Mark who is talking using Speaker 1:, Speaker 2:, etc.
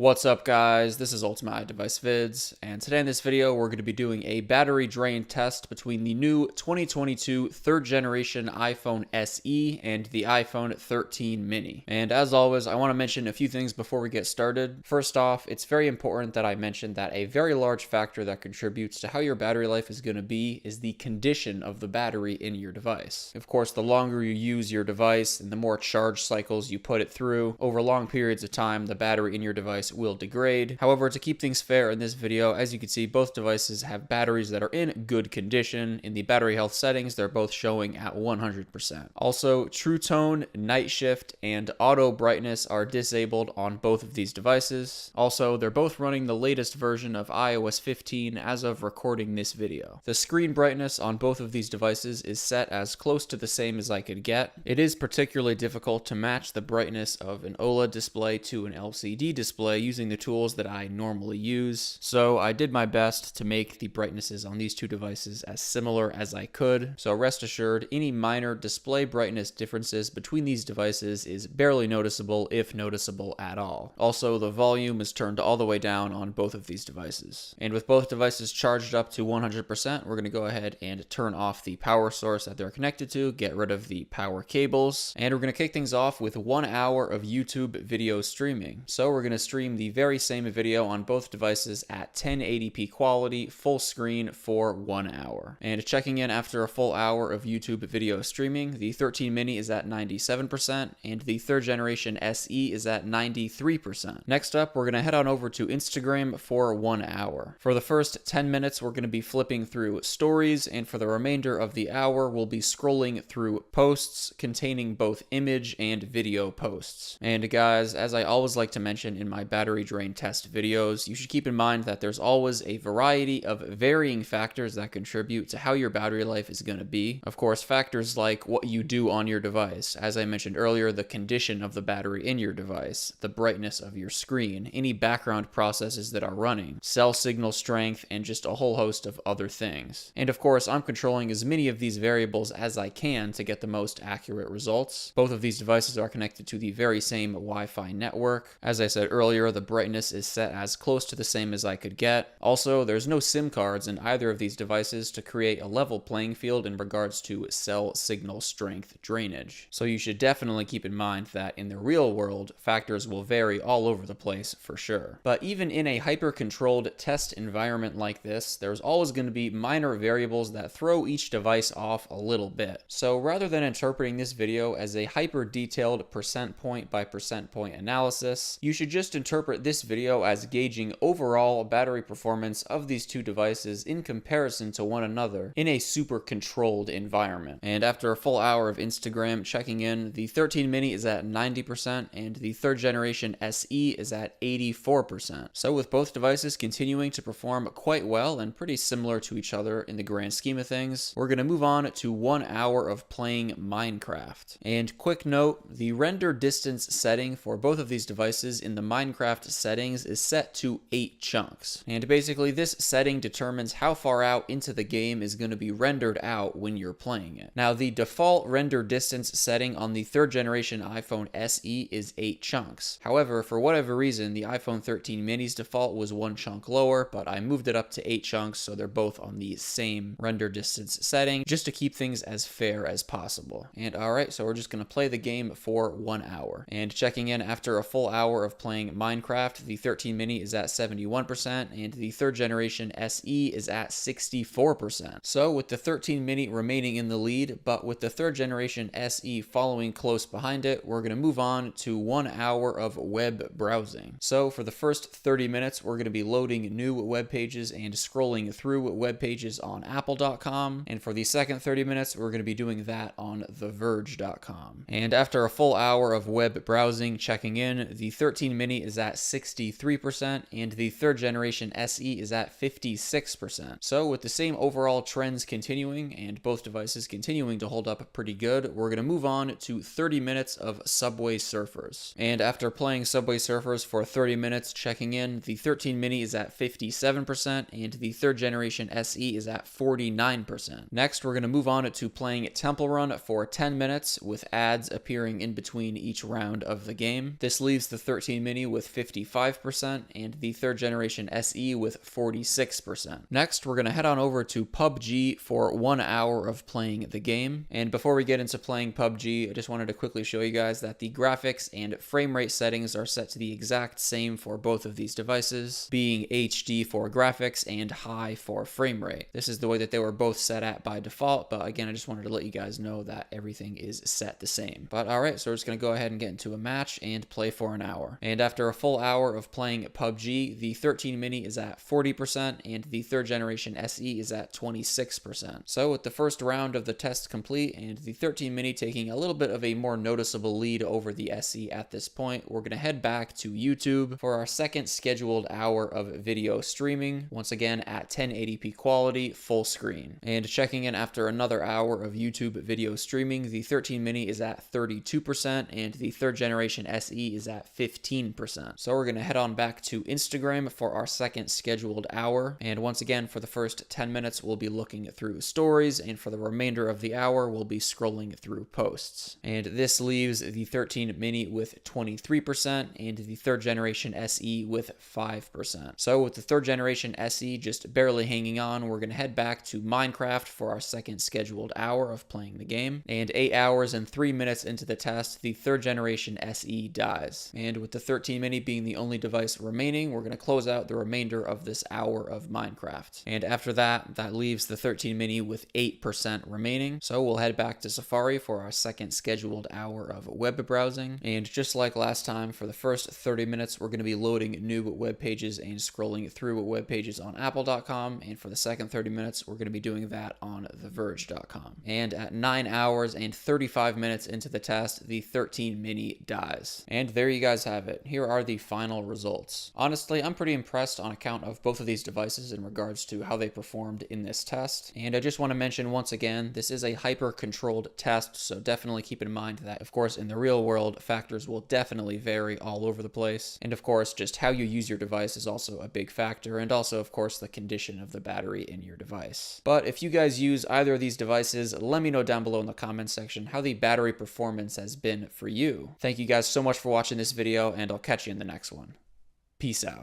Speaker 1: What's up guys, this is Ultimate Device Vids, and today in this video we're going to be doing a battery drain test between the new 2022 3rd generation iPhone SE and the iPhone 13 mini. And as always, I want to mention a few things before we get started. First off, it's very important that I mention that a very large factor that contributes to how your battery life is going to be is the condition of the battery in your device. Of course, the longer you use your device and the more charge cycles you put it through, over long periods of time, the battery in your device will degrade. However, to keep things fair in this video, as you can see, both devices have batteries that are in good condition. In the battery health settings, they're both showing at 100%. Also, True Tone, Night Shift, and Auto Brightness are disabled on both of these devices. Also, they're both running the latest version of iOS 15 as of recording this video. The screen brightness on both of these devices is set as close to the same as I could get. It is particularly difficult to match the brightness of an OLED display to an LCD display using the tools that I normally use. So I did my best to make the brightnesses on these two devices as similar as I could. So rest assured, any minor display brightness differences between these devices is barely noticeable, if noticeable at all. Also, the volume is turned all the way down on both of these devices. And with both devices charged up to 100%, we're going to go ahead and turn off the power source that they're connected to, get rid of the power cables, and we're going to kick things off with 1 hour of YouTube video streaming. So we're going to stream the very same video on both devices at 1080p quality, full screen for 1 hour. And checking in after a full hour of YouTube video streaming, the 13 mini is at 97%, and the 3rd generation SE is at 93%. Next up, we're going to head on over to Instagram for 1 hour. For the first 10 minutes, we're going to be flipping through stories, and for the remainder of the hour, we'll be scrolling through posts containing both image and video posts. And guys, as I always like to mention in my battery drain test videos, you should keep in mind that there's always a variety of varying factors that contribute to how your battery life is going to be. Of course, factors like what you do on your device, as I mentioned earlier, the condition of the battery in your device, the brightness of your screen, any background processes that are running, cell signal strength, and just a whole host of other things. And of course, I'm controlling as many of these variables as I can to get the most accurate results. Both of these devices are connected to the very same Wi-Fi network. As I said earlier, the brightness is set as close to the same as I could get. Also, there's no SIM cards in either of these devices to create a level playing field in regards to cell signal strength drainage. So you should definitely keep in mind that in the real world, factors will vary all over the place for sure. But even in a hyper-controlled test environment like this, there's always going to be minor variables that throw each device off a little bit. So rather than interpreting this video as a hyper-detailed percent point by percent point analysis, you should just interpret this video as gauging overall battery performance of these two devices in comparison to one another in a super controlled environment. And after a full hour of Instagram checking in, the 13 mini is at 90% and the 3rd generation SE is at 84%. So with both devices continuing to perform quite well and pretty similar to each other in the grand scheme of things, we're going to move on to 1 hour of playing Minecraft. And quick note, the render distance setting for both of these devices in the Minecraft settings is set to 8 chunks. And basically this setting determines how far out into the game is going to be rendered out when you're playing it. Now the default render distance setting on the 3rd generation iPhone SE is 8 chunks. However, for whatever reason, the iPhone 13 mini's default was 1 chunk lower, but I moved it up to 8 chunks so they're both on the same render distance setting just to keep things as fair as possible. And alright, so we're just going to play the game for 1 hour. And checking in after a full hour of playing Minecraft, the 13 mini is at 71% and the 3rd generation SE is at 64%. So with the 13 mini remaining in the lead, but with the 3rd generation SE following close behind it, we're going to move on to 1 hour of web browsing. So for the first 30 minutes, we're going to be loading new web pages and scrolling through web pages on apple.com. And for the second 30 minutes, we're going to be doing that on theverge.com. And after a full hour of web browsing checking in, the 13 mini is at 63% and the 3rd generation SE is at 56%. So with the same overall trends continuing and both devices continuing to hold up pretty good, we're going to move on to 30 minutes of Subway Surfers. And after playing Subway Surfers for 30 minutes checking in, the 13 mini is at 57% and the 3rd generation SE is at 49%. Next, we're going to move on to playing Temple Run for 10 minutes with ads appearing in between each round of the game. This leaves the 13 mini with with 55%, and the third generation SE with 46%. Next, we're going to head on over to PUBG for 1 hour of playing the game. And before we get into playing PUBG, I just wanted to quickly show you guys that the graphics and frame rate settings are set to the exact same for both of these devices, being HD for graphics and high for frame rate. This is the way that they were both set at by default, but again, I just wanted to let you guys know that everything is set the same. But alright, so we're just going to go ahead and get into a match and play for an hour. And after a full hour of playing PUBG, the 13 mini is at 40% and the third generation SE is at 26%. So with the first round of the test complete and the 13 mini taking a little bit of a more noticeable lead over the SE at this point, we're going to head back to YouTube for our second scheduled hour of video streaming, once again at 1080p quality, full screen. And checking in after another hour of YouTube video streaming, the 13 mini is at 32% and the third generation SE is at 15%. So we're going to head on back to Instagram for our second scheduled hour. And once again, for the first 10 minutes, we'll be looking through stories, and for the remainder of the hour, we'll be scrolling through posts. And this leaves the 13 mini with 23% and the third generation SE with 5%. So with the third generation SE just barely hanging on, we're going to head back to Minecraft for our second scheduled hour of playing the game. And 8 hours and 3 minutes into the test, the third generation SE dies. And with the 13 mini being the only device remaining, we're going to close out the remainder of this hour of Minecraft. And after that, that leaves the 13 mini with 8% remaining. So we'll head back to Safari for our second scheduled hour of web browsing. And just like last time, for the first 30 minutes, we're going to be loading new web pages and scrolling through web pages on apple.com. And for the second 30 minutes, we're going to be doing that on theverge.com. And at 9 hours and 35 minutes into the test, the 13 mini dies. And there you guys have it. Here are the final results. Honestly, I'm pretty impressed on account of both of these devices in regards to how they performed in this test. And I just want to mention once again, this is a hyper-controlled test, so definitely keep in mind that, of course, in the real world, factors will definitely vary all over the place. And of course, just how you use your device is also a big factor, and also, of course, the condition of the battery in your device. But if you guys use either of these devices, let me know down below in the comments section how the battery performance has been for you. Thank you guys so much for watching this video, and I'll catch you in the next one. Peace out.